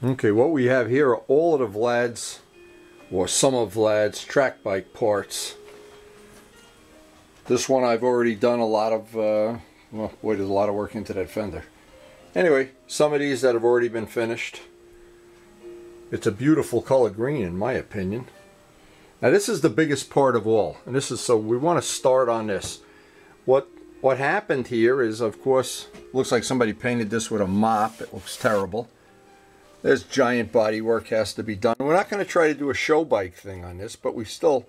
Okay, what we have here are all of Vlad's, or some of Vlad's, track bike parts. This one I've already done a lot of, well, boy, there's a lot of work into that fender. Anyway, some of these that have already been finished. It's a beautiful color green in my opinion. Now this is the biggest part of all, and this is, so we want to start on this. What happened here is, of course, looks like somebody painted this with a mop. It looks terrible. There's giant body work has to be done. We're not going to try to do a show bike thing on this, but we still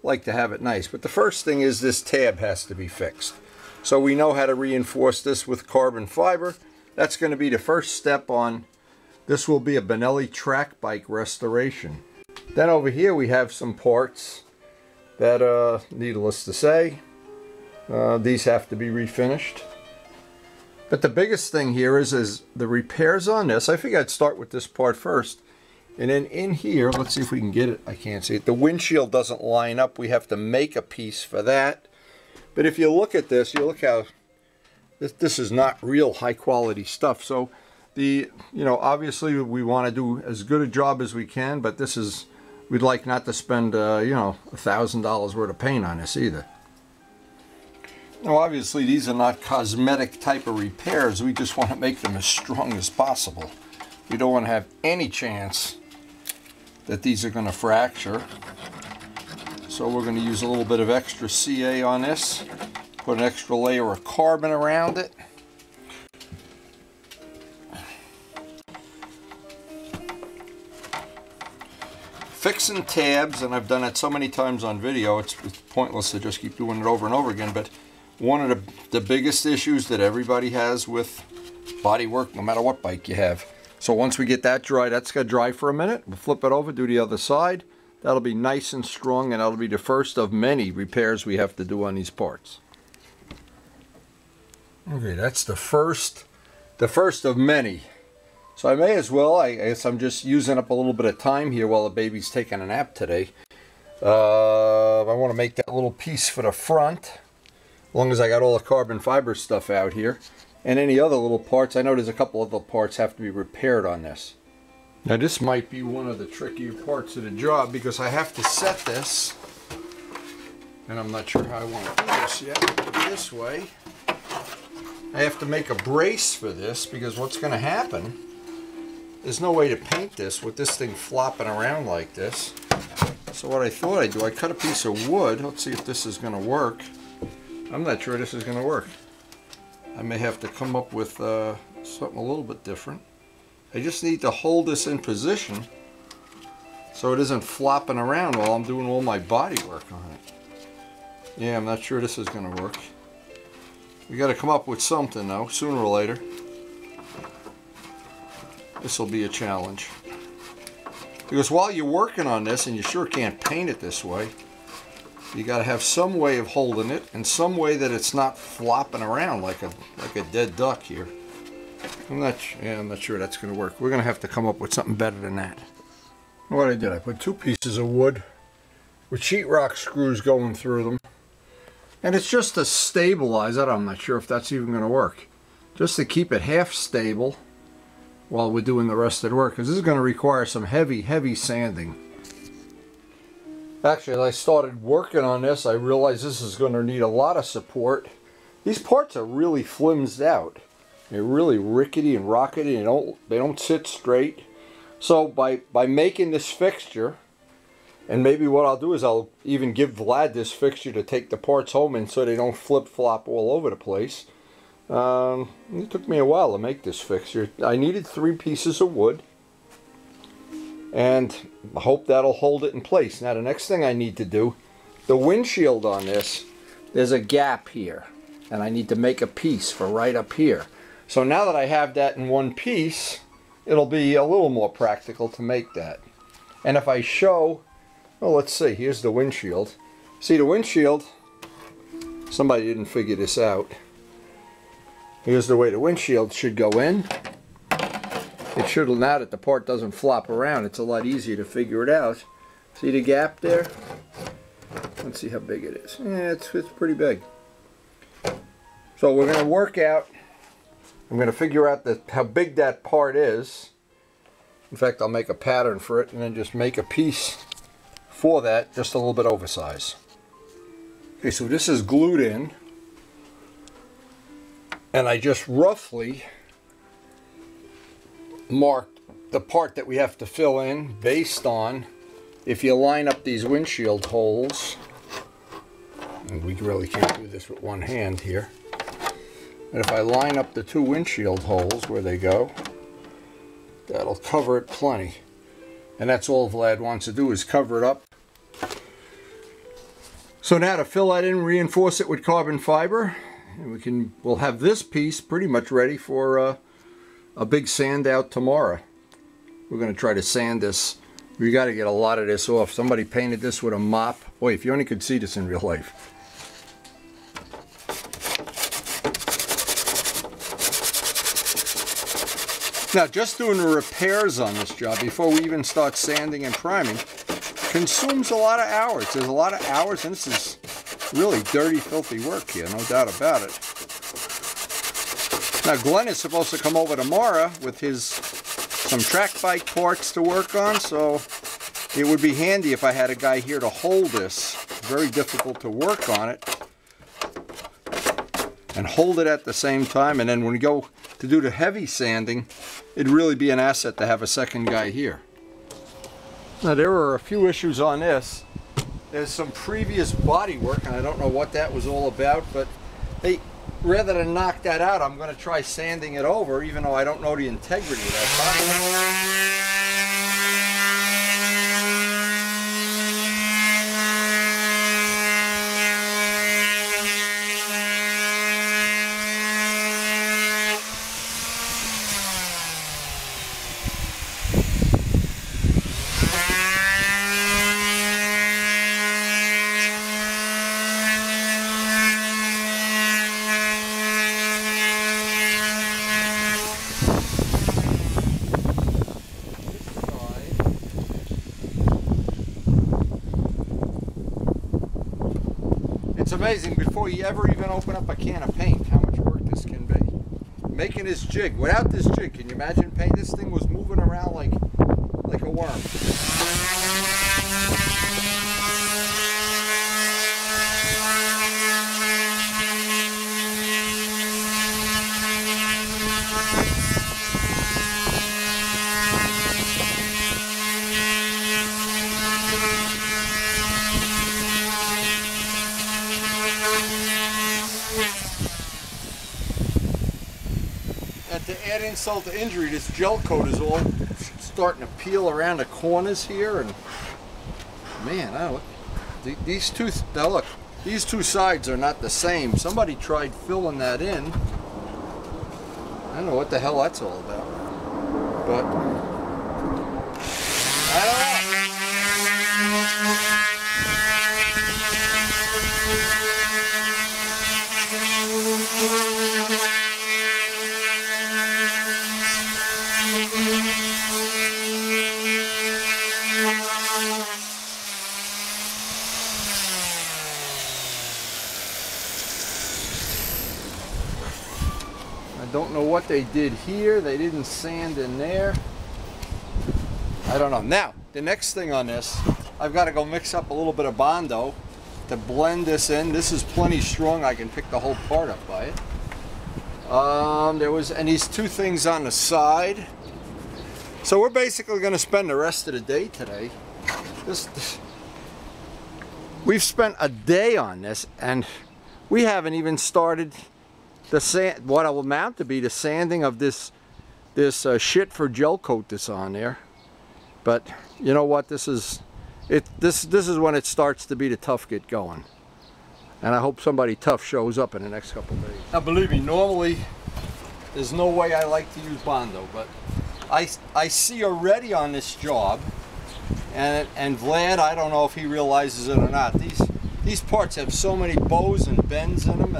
like to have it nice. But the first thing is this tab has to be fixed. So we know how to reinforce this with carbon fiber. That's going to be the first step on, this will be a Benelli track bike restoration. Then over here we have some parts that, needless to say, these have to be refinished. But the biggest thing here is the repairs on this. I figured I'd start with this part first. And then in here, let's see if we can get it. I can't see it. The windshield doesn't line up. We have to make a piece for that. But if you look at this, you look how this is not real high quality stuff. So obviously we want to do as good a job as we can, but this is, we'd like not to spend $1,000 worth of paint on this either. Now obviously these are not cosmetic type of repairs. We just want to make them as strong as possible. We don't want to have any chance that these are going to fracture. So we're going to use a little bit of extra CA on this. Put an extra layer of carbon around it. Fixing tabs, and I've done it so many times on video, it's pointless to just keep doing it over and over again, but one of the biggest issues that everybody has with body work, no matter what bike you have. So once we get that dry, that's going to dry for a minute. We'll flip it over, do the other side. That'll be nice and strong, and that'll be the first of many repairs we have to do on these parts. Okay, that's the first of many. So I may as well, I guess I'm just using up a little bit of time here while the baby's taking a nap today. I want to make that little piece for the front. As long as I got all the carbon fiber stuff out here. And any other little parts, I know there's a couple of the parts have to be repaired on this. Now this might be one of the trickier parts of the job because I have to set this, and I'm not sure how I want to do this yet, this way. I have to make a brace for this because what's going to happen, there's no way to paint this with this thing flopping around like this. So what I thought I'd do, I cut a piece of wood. Let's see if this is going to work. I'm not sure this is going to work. I may have to come up with something a little bit different. I just need to hold this in position so it isn't flopping around while I'm doing all my body work on it. Yeah, I'm not sure this is going to work. We got to come up with something though, sooner or later. This will be a challenge. Because while you're working on this, and you sure can't paint it this way, you got to have some way of holding it and some way that it's not flopping around like a dead duck here. I'm not sure that's going to work. We're going to have to come up with something better than that. What I did, I put 2 pieces of wood with sheetrock screws going through them. And it's just to stabilize it. I'm not sure if that's even going to work. Just to keep it half stable while we're doing the rest of the work. Because this is going to require some heavy sanding. Actually, as I started working on this, I realized this is going to need a lot of support. These parts are really flimsed out. They're really rickety and rockety, and they don't sit straight. So by making this fixture, and maybe what I'll do is I'll even give Vlad this fixture to take the parts home in so they don't flip-flop all over the place. It took me a while to make this fixture. I needed 3 pieces of wood, and I hope that'll hold it in place. Now the next thing I need to do, the windshield on this, there's a gap here, and I need to make a piece for right up here. So now that I have that in one piece, it'll be a little more practical to make that. And if I show, well, let's see, here's the windshield. See the windshield, somebody didn't figure this out. Here's the way the windshield should go in. It should, now that the part doesn't flop around, it's a lot easier to figure it out. See the gap there? Let's see how big it is. Yeah, it's pretty big. So we're going to work out, I'm going to figure out how big that part is. In fact, I'll make a pattern for it and then just make a piece for that, just a little bit oversized. Okay, so this is glued in, and I just roughly marked the part that we have to fill in based on, if you line up these windshield holes, and we really can't do this with one hand here, and if I line up the two windshield holes where they go, that'll cover it plenty. And that's all Vlad wants to do, is cover it up. So now to fill that in, reinforce it with carbon fiber, and we'll have this piece pretty much ready for a big sand out tomorrow. We're going to try to sand this. We got to get a lot of this off. Somebody painted this with a mop. Boy, if you only could see this in real life. Now, just doing the repairs on this job before we even start sanding and priming consumes a lot of hours. There's a lot of hours, and this is really dirty, filthy work here, no doubt about it. Now, Glenn is supposed to come over tomorrow with some Trackbike parts to work on, so it would be handy if I had a guy here to hold this. Very difficult to work on it and hold it at the same time, and then when we go to do the heavy sanding, it'd really be an asset to have a second guy here. Now, there are a few issues on this. There's some previous body work, and I don't know what that was all about, but hey, rather than knock that out, I'm going to try sanding it over, even though I don't know the integrity of that body. It's amazing, before you ever even open up a can of paint, how much work this can be. Making this jig, without this jig, can you imagine paint? This thing was moving around like a worm. And to add insult to injury, this gel coat is all starting to peel around the corners here, and man, I don't, these two, now look, these two sides are not the same. Somebody tried filling that in. I don't know what the hell that's all about, but I don't know. I don't know what they did here. They didn't sand in there. I don't know. Now, the next thing on this, I've got to go mix up a little bit of Bondo to blend this in. This is plenty strong. I can pick the whole part up by it. And these two things on the side. So we're basically going to spend the rest of the day today. We've spent a day on this, and we haven't even started the sand, what will amount to be the sanding of this shit for gel coat that's on there. But you know what? This is when it starts to be the tough get going. And I hope somebody tough shows up in the next couple of days. Now, believe me, normally there's no way I like to use Bondo, but I see already on this job, and Vlad, I don't know if he realizes it or not, these parts have so many bows and bends in them,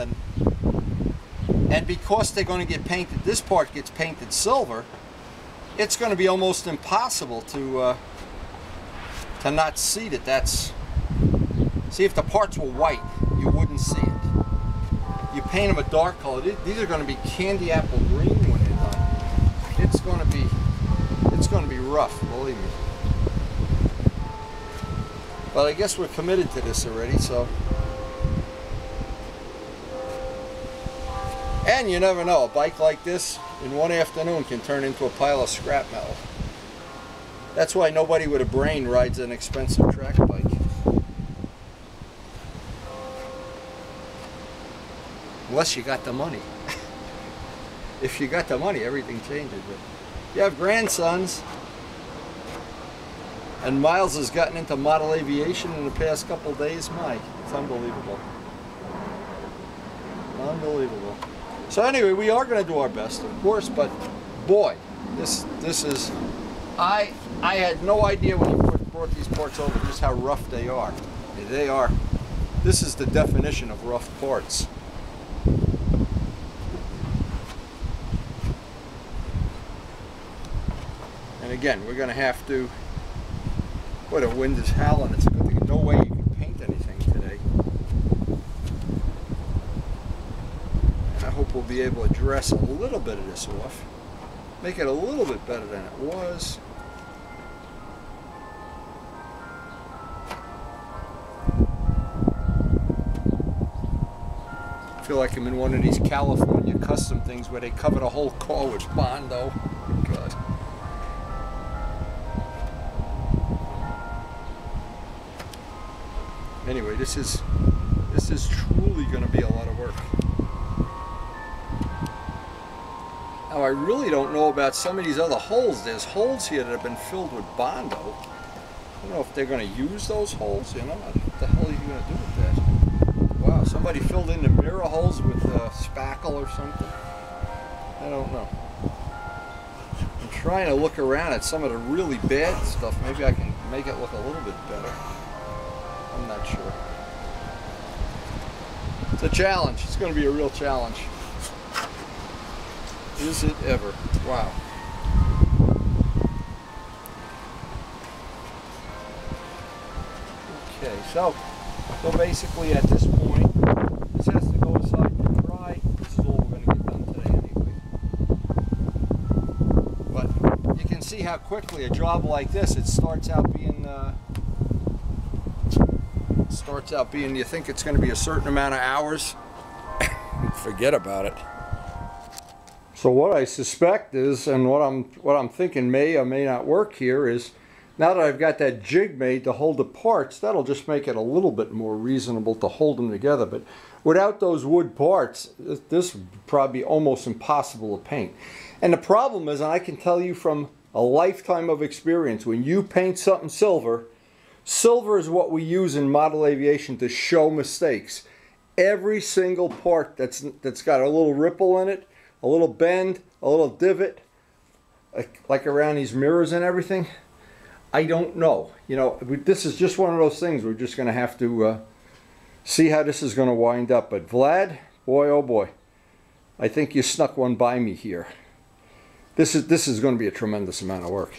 and because they're going to get painted, this part gets painted silver, it's going to be almost impossible to not see that that's... See, if the parts were white, you wouldn't see it. You paint them a dark color. These are going to be candy apple green when they're done. It's going to be It's going to be rough, believe me. But I guess we're committed to this already, so. And you never know, a bike like this in one afternoon can turn into a pile of scrap metal. That's why nobody with a brain rides an expensive track bike. Unless you got the money. If you got the money, everything changes. But you have grandsons, and Miles has gotten into model aviation in the past couple of days. Mike, it's unbelievable. Unbelievable. So anyway, we are going to do our best, of course, but boy, this is, I had no idea when you brought these parts over just how rough they are. They are, this is the definition of rough parts. And again, we're going to have to, boy, the wind is howling. It's a good thing. No way you can paint anything today. And I hope we'll be able to dress a little bit of this off. Make it a little bit better than it was. I feel like I'm in one of these California custom things where they cover the whole car with Bondo. God. Anyway, this is truly going to be a lot of work. Now, I really don't know about some of these other holes. There's holes here that have been filled with Bondo. I don't know if they're going to use those holes. You know, what the hell are you going to do with that? Wow, somebody filled in the mirror holes with spackle or something. I don't know. I'm trying to look around at some of the really bad stuff. Maybe I can make it look a little bit better. I'm not sure. It's a challenge. It's going to be a real challenge. Is it ever? Wow. Okay, so basically at this point, this has to go aside to dry. This is all we're going to get done today anyway. But you can see how quickly a job like this, it starts out being you think it's going to be a certain amount of hours. Forget about it. So what I suspect is, and what I'm thinking may or may not work here is, now that I've got that jig made to hold the parts, that'll just make it a little bit more reasonable to hold them together. But without those wood parts, this would probably be almost impossible to paint. And the problem is, and I can tell you from a lifetime of experience, when you paint something silver, silver is what we use in model aviation to show mistakes. Every single part that's got a little ripple in it, a little bend, a little divot, like around these mirrors and everything, I don't know. You know, this is just one of those things we're just going to have to see how this is going to wind up. But Vlad, boy oh boy, I think you snuck one by me here. This is going to be a tremendous amount of work.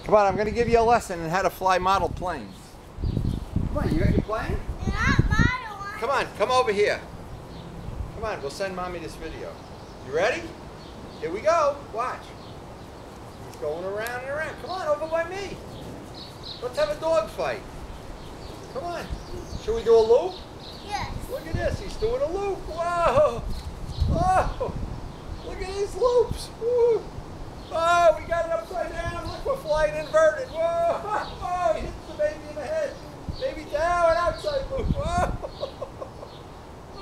Come on, I'm going to give you a lesson in how to fly model planes. Come on, you got your plane? Not model one. Come on, come over here. Come on, we'll send Mommy this video. You ready? Here we go. Watch. He's going around and around. Come on, over by me. Let's have a dog fight. Come on. Should we do a loop? Yes. Look at this. He's doing a loop. Whoa. Whoa. Look at these loops. Woo. Oh, we got it upside down. Look, we're flying inverted. Whoa. Oh, he hits the baby in the head. Baby down, outside loop. Whoa.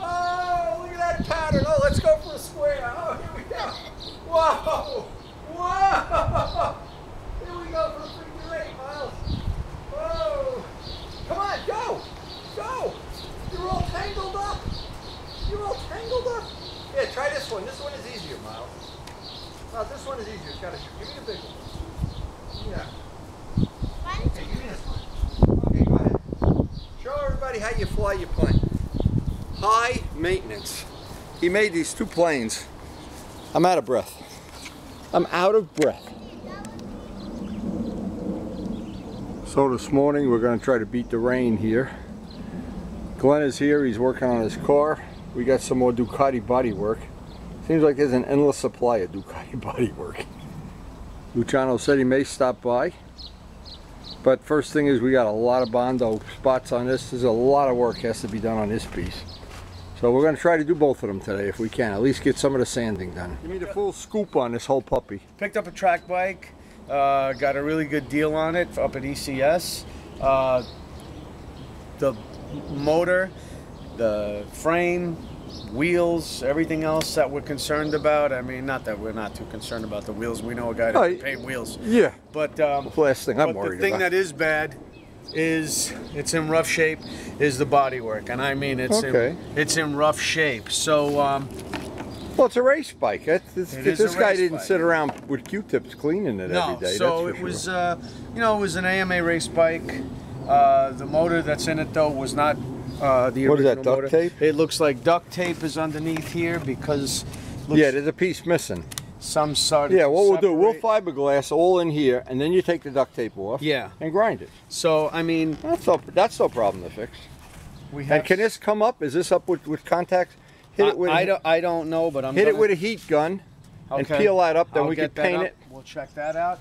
Oh, look at that pattern. Oh, let's go for a square. Oh, here we go. Whoa. Whoa. Here we go for a figure eight, Miles. Whoa. Come on, go. Go. You're all tangled up. You're all tangled up. Yeah, try this one. This one is easier, Miles. No, this one is easier. It's got to shoot. Give me the big one. Yeah. Okay, give me this one. Okay, go ahead. Show everybody how you fly your plane. High maintenance. He made these two planes. I'm out of breath. I'm out of breath. So this morning we're going to try to beat the rain here. Glenn is here. He's working on his car. We got some more Ducati body work. Seems like there's an endless supply of Ducati body work. Luciano said he may stop by. But first thing is we got a lot of Bondo spots on this. There's a lot of work has to be done on this piece. So we're going to try to do both of them today if we can. At least get some of the sanding done. Give me the full scoop on this whole puppy. Picked up a track bike. Got a really good deal on it up at ECS. The motor, the frame, wheels, everything else that we're concerned about. I mean, not that we're not too concerned about the wheels. We know a guy that can paint wheels. Yeah. But the last thing I'm worried the thing about. that is bad is it's in rough shape. Is the bodywork, and I mean it's in rough shape. So. Well, it's a race bike. This guy didn't bike. sit around with Q-tips cleaning it every day. So it was, you know, it was an AMA race bike. The motor that's in it though was not the original What is that, duct motor. tape? It looks like duct tape is underneath here because Yeah, there's a piece missing. some sort of Yeah, what we'll do, we'll fiberglass all in here, and then you take the duct tape off. Yeah. And grind it. So I mean, That's no problem to fix. we have. And can this come up? Is this up with contacts? Hit it with. I don't know, but I'm hit gonna, it with a heat gun, and Okay. peel that up. Then I'll we can get that paint up. it. We'll check that out.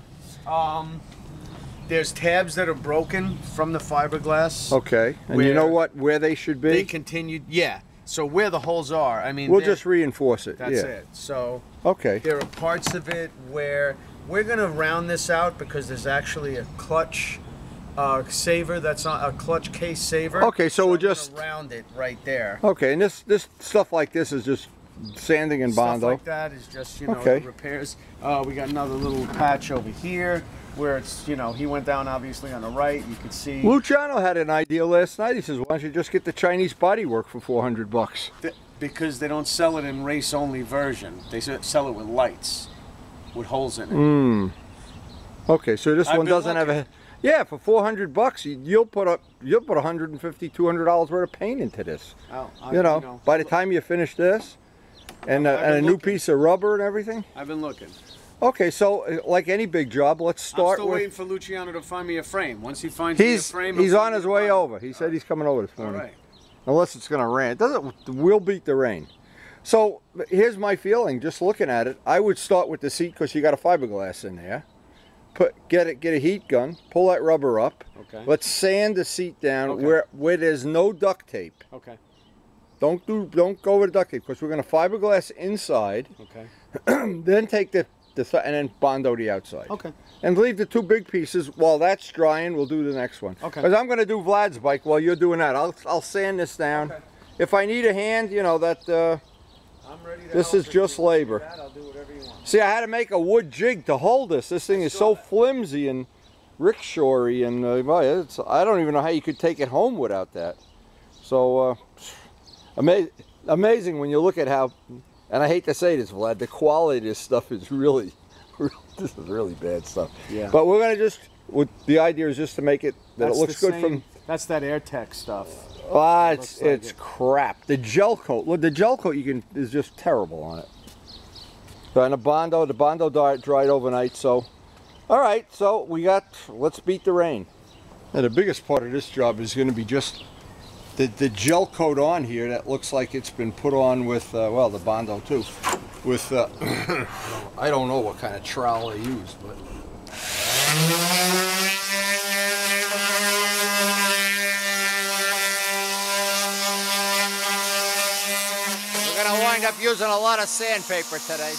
There's tabs that are broken from the fiberglass. Okay. And you know what? Where they should be. They continued, yeah. So where the holes are, I mean, We'll just reinforce it. that's yeah. it. So Okay. there are parts of it where we're gonna round this out because there's actually a clutch saver that's on a clutch case saver. Okay, so we'll I'm gonna just round it right there. Okay, and this stuff like this is just sanding and Stuff Bondo. like that is just, you know, Okay. the repairs. We got another little patch over here where it's, you know, he went down obviously on the right. You can see. Luciano had an idea last night. He says, "Why don't you just get the Chinese bodywork for $400?" Because they don't sell it in race only version. They sell it with lights, with holes in it. Okay, so this I've one been doesn't have a. looking. Yeah, for $400, you'll put $150, $200 worth of paint into this. Oh, You know, by the time you finish this, and I've a been new looking. piece of rubber and everything. I've been looking. Okay, so like any big job, let's I'm start still with. waiting for Luciano to find me a frame. Once he finds me a He's frame, he's he'll on find his me a way body. over. He said he's coming over this All morning. right. Unless it's gonna rain. It doesn't. We'll beat the rain. So here's my feeling. Just looking at it, I would start with the seat because you got a fiberglass in there. Get a heat gun. Pull that rubber up. Okay. Let's sand the seat down Okay. where there's no duct tape. Okay. Don't go over the duct tape because we're gonna fiberglass inside. Okay. Then take the and then Bondo the outside. Okay. And leave the two big pieces while that's drying. We'll do the next one. Okay. Because I'm going to do Vlad's bike while you're doing that. I'll sand this down. Okay. If I need a hand, you know that. I'm ready to This help. is If just you want to do labor. that, I'll do whatever you want. See, I had to make a wood jig to hold this. This thing is so flimsy and rickshawy, and I don't even know how you could take it home without that. So amazing when you look at how. And I hate to say this, Vlad, the quality of this stuff is really, this is really bad stuff. Yeah. But we're gonna the idea is just to make it that That's it looks the good same- from. That's that AirTech stuff. It's looks like it's it. crap. The gel coat, look, the gel coat is just terrible on it. So, and the Bondo dried overnight. So, all right. So let's beat the rain. And the biggest part of this job is going to be just the gel coat on here that looks like it's been put on with well, the Bondo too, with I don't know what kind of trowel they use, but. We're gonna wind up using a lot of sandpaper today.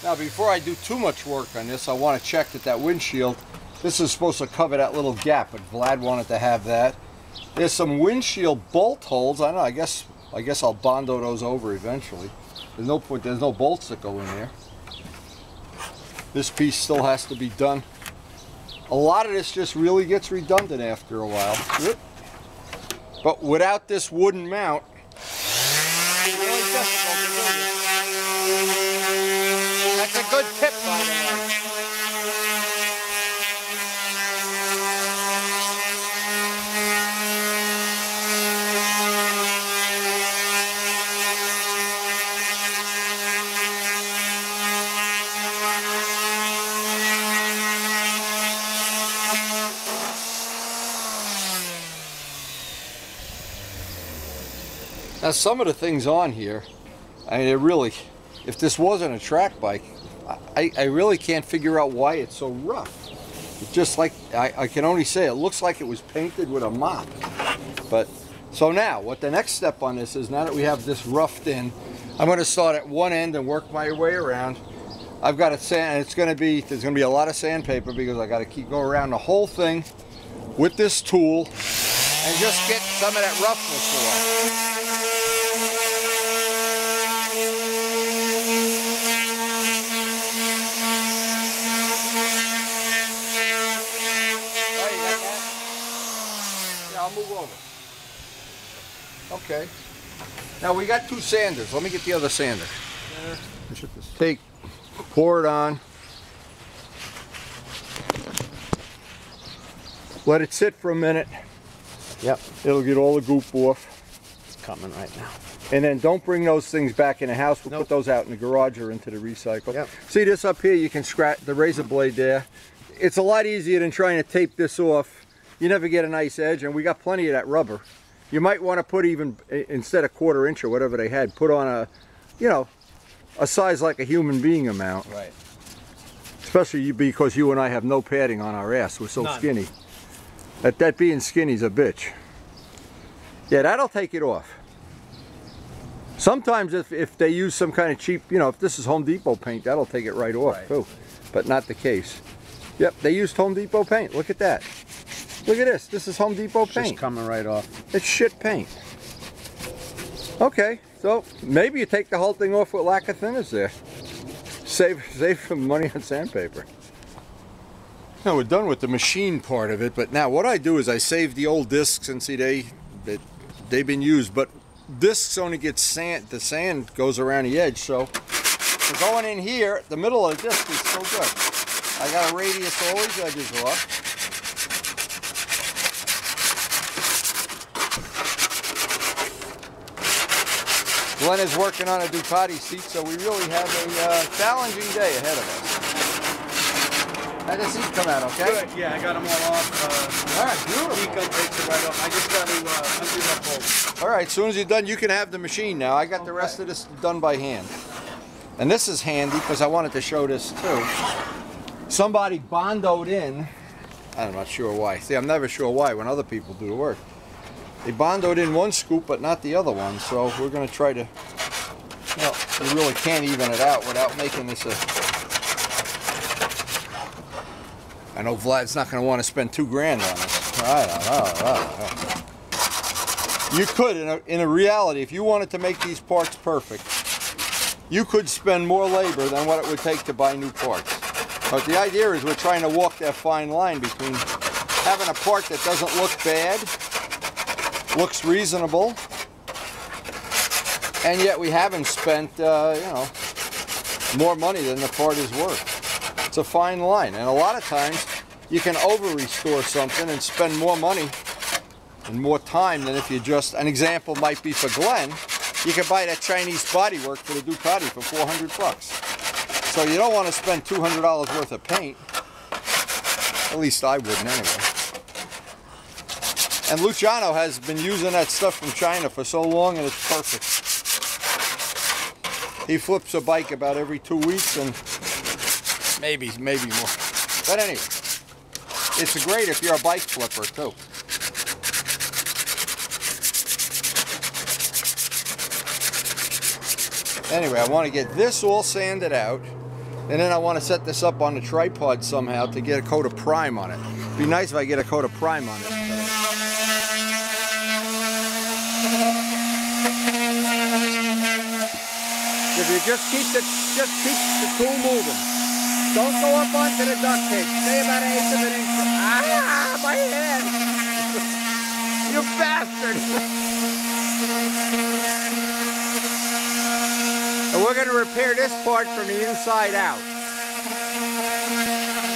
Now, before I do too much work on this, I want to check that windshield, this is supposed to cover that little gap, but Vlad wanted to have that. There's some windshield bolt holes. I don't know, I guess I'll Bondo those over eventually. There's no bolts that go in there. This piece still has to be done. A lot of this just really gets redundant after a while. Whoop. But without this wooden mount, it's really difficult to do this. That's a good tip, by the way. Now some of the things on here, I mean, it really, if this wasn't a track bike, I really can't figure out why it's so rough. It's just like, I can only say it looks like it was painted with a mop. But, so now, what the next step on this is, now that we have this roughed in, I'm going to start at one end and work my way around. I've got it sand, and there's going to be a lot of sandpaper because I got to go around the whole thing with this tool and just get some of that roughness off. I'll move over. Okay. Now we got two sanders. Let me get the other sander. Pour it on. Let it sit for a minute. Yep. It'll get all the goop off. It's coming right now. And then don't bring those things back in the house. We'll put those out in the garage or into the recycle. Yep. See this up here? You can scratch the razor blade there. It's a lot easier than trying to tape this off. You never get a nice edge, and we got plenty of that rubber. You might want to put even, instead of 1/4 inch or whatever they had, put on a, you know, a size like a human being amount. Right. Especially because you and I have no padding on our ass. We're so None. skinny. That being skinny's a bitch. Yeah, that'll take it off. Sometimes if they use some kind of cheap, you know, if this is Home Depot paint, that'll take it right off too. But not the case. Yep, they used Home Depot paint. Look at that. Look at this. This is Home Depot paint. Just coming right off. It's shit paint. Okay, so maybe you take the whole thing off with lacquer thinners there. Save some money on sandpaper. Now we're done with the machine part of it, but now what I do is I save the old discs, and see they've been used, but discs only get sand, the sand goes around the edge, so we're going in here, the middle of the disc is so good. I got a radius all these edges off. Glenn is working on a Ducati seat, so we really have a challenging day ahead of us. How'd the seat come out, okay? Good, yeah, I got them all off. All right, beautiful. Nico takes it right off. I just got to undo that bolt. All right, as soon as you're done, you can have the machine now. I got the rest of this done by hand. And this is handy because I wanted to show this too. Somebody bondoed in, I'm not sure why. See, I'm never sure why when other people do the work. They bondoed in one scoop, but not the other one, so we're going to try to, well, you really can't even it out without making this a, I know Vlad's not going to want to spend $2 grand on this. I don't know. You could, in a reality, if you wanted to make these parts perfect, you could spend more labor than what it would take to buy new parts. But the idea is we're trying to walk that fine line between having a part that doesn't look bad, looks reasonable, and yet we haven't spent, you know, more money than the part is worth. It's a fine line, and a lot of times you can over-restore something and spend more money and more time than if you just, an example might be for Glenn, you can buy that Chinese bodywork for the Ducati for 400 bucks. So you don't want to spend $200 worth of paint, at least I wouldn't anyway. And Luciano has been using that stuff from China for so long, and it's perfect. He flips a bike about every 2 weeks, and maybe more. But anyway, it's great if you're a bike flipper too. Anyway, I want to get this all sanded out, and then I want to set this up on the tripod somehow to get a coat of prime on it. It'd be nice if I get a coat of prime on it. If you just keep the tool moving. Don't go up onto the duct tape. Stay about 1/8 of an inch. Ah, my hand! You bastard! And we're going to repair this part from the inside out.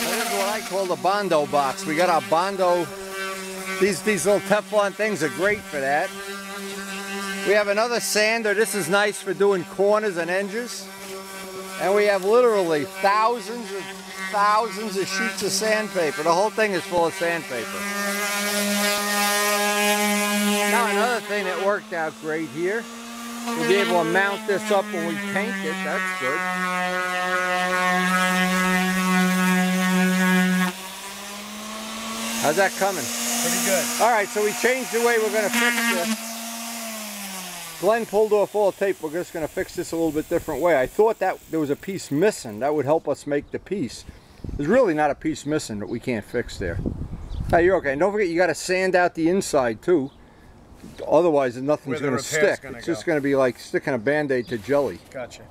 This is what I call the Bondo box. We got our Bondo. These little Teflon things are great for that. We have another sander. This is nice for doing corners and edges. And we have literally thousands of sheets of sandpaper. The whole thing is full of sandpaper. Now another thing that worked out great here We'll be able to mount this up when we paint it. That's good. How's that coming? Pretty good. All right, so we changed the way we're going to fix this. Glenn pulled off all the tape. We're just going to fix this a little bit different way. I thought that there was a piece missing. That would help us make the piece. There's really not a piece missing that we can't fix there. Hey, you're okay. And don't forget, you got to sand out the inside too. Otherwise, nothing's going to stick. It's just going to be like sticking a Band-Aid to jelly. Gotcha.